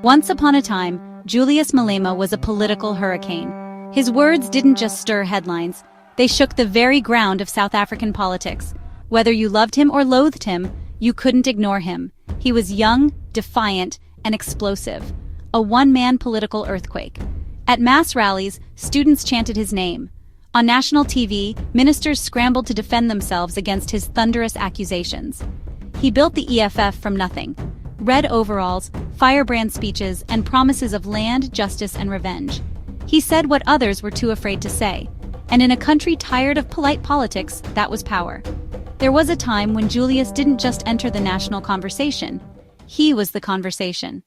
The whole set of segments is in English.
Once upon a time, Julius Malema was a political hurricane. His words didn't just stir headlines, they shook the very ground of South African politics. Whether you loved him or loathed him, you couldn't ignore him. He was young, defiant, and explosive. A one-man political earthquake. At mass rallies, students chanted his name. On national TV, ministers scrambled to defend themselves against his thunderous accusations. He built the EFF from nothing. Red overalls, firebrand speeches, and promises of land, justice, and revenge. He said what others were too afraid to say. And in a country tired of polite politics, that was power. There was a time when Julius didn't just enter the national conversation. He was the conversation.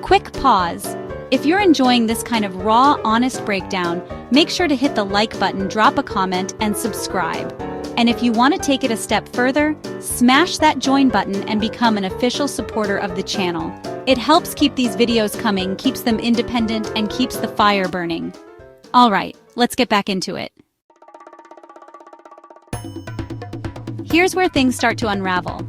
Quick pause. If you're enjoying this kind of raw, honest breakdown, make sure to hit the like button, drop a comment, and subscribe. And if you want to take it a step further, smash that join button and become an official supporter of the channel. It helps keep these videos coming, keeps them independent, and keeps the fire burning. Alright, let's get back into it. Here's where things start to unravel.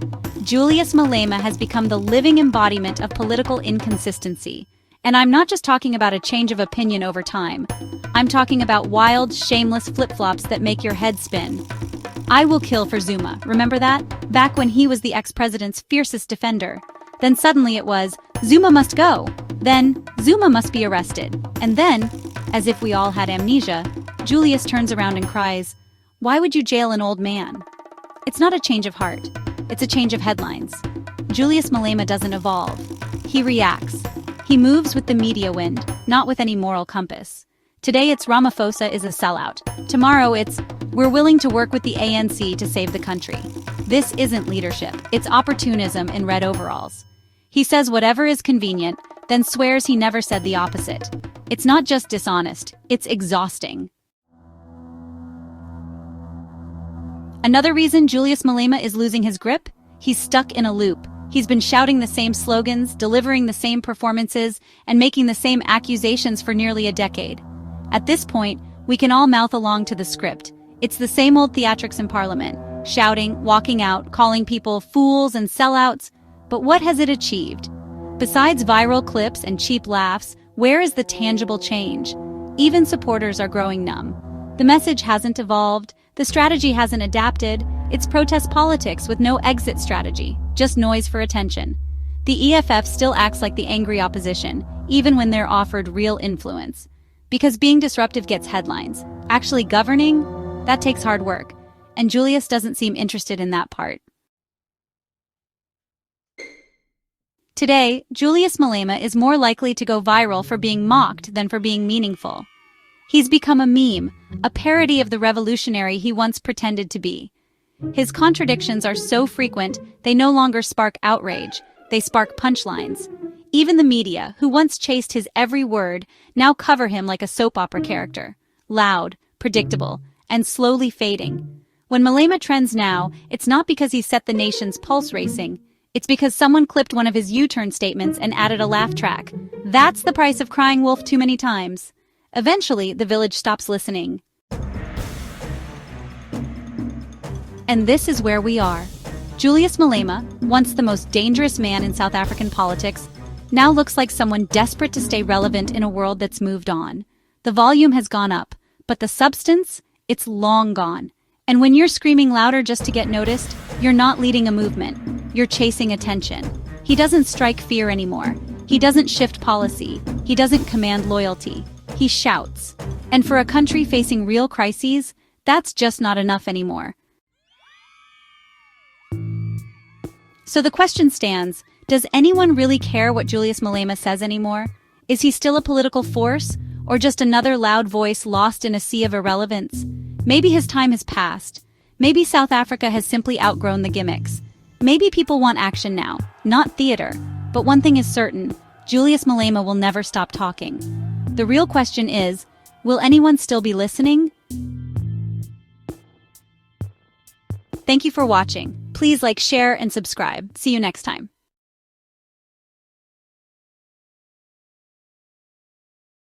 Julius Malema has become the living embodiment of political inconsistency. And I'm not just talking about a change of opinion over time. I'm talking about wild, shameless flip-flops that make your head spin. I will kill for Zuma, remember that? Back when he was the ex-president's fiercest defender. Then suddenly it was, Zuma must go. Then, Zuma must be arrested. And then, as if we all had amnesia, Julius turns around and cries, "Why would you jail an old man?" It's not a change of heart. It's a change of headlines. Julius Malema doesn't evolve. He reacts. He moves with the media wind, not with any moral compass. Today it's Ramaphosa is a sellout. Tomorrow it's, we're willing to work with the ANC to save the country. This isn't leadership, it's opportunism in red overalls. He says whatever is convenient, then swears he never said the opposite. It's not just dishonest, it's exhausting. Another reason Julius Malema is losing his grip? He's stuck in a loop. He's been shouting the same slogans, delivering the same performances, and making the same accusations for nearly a decade. At this point, we can all mouth along to the script. It's the same old theatrics in Parliament, shouting, walking out, calling people fools and sellouts. But what has it achieved? Besides viral clips and cheap laughs, where is the tangible change? Even supporters are growing numb. The message hasn't evolved, the strategy hasn't adapted. It's protest politics with no exit strategy, just noise for attention. The EFF still acts like the angry opposition, even when they're offered real influence. Because being disruptive gets headlines. Actually governing? That takes hard work. And Julius doesn't seem interested in that part. Today, Julius Malema is more likely to go viral for being mocked than for being meaningful. He's become a meme, a parody of the revolutionary he once pretended to be. His contradictions are so frequent, they no longer spark outrage, they spark punchlines. Even the media, who once chased his every word, now cover him like a soap opera character. Loud, predictable, and slowly fading. When Malema trends now, it's not because he set the nation's pulse racing. It's because someone clipped one of his U-turn statements and added a laugh track. That's the price of crying wolf too many times. Eventually, the village stops listening. And this is where we are. Julius Malema, once the most dangerous man in South African politics, now looks like someone desperate to stay relevant in a world that's moved on. The volume has gone up, but the substance, it's long gone. And when you're screaming louder just to get noticed, you're not leading a movement. You're chasing attention. He doesn't strike fear anymore. He doesn't shift policy. He doesn't command loyalty. He shouts. And for a country facing real crises, that's just not enough anymore. So the question stands, does anyone really care what Julius Malema says anymore? Is he still a political force, or just another loud voice lost in a sea of irrelevance? Maybe his time has passed. Maybe South Africa has simply outgrown the gimmicks. Maybe people want action now, not theater. But one thing is certain, Julius Malema will never stop talking. The real question is, will anyone still be listening? Thank you for watching. Please like, share, and subscribe. See you next time.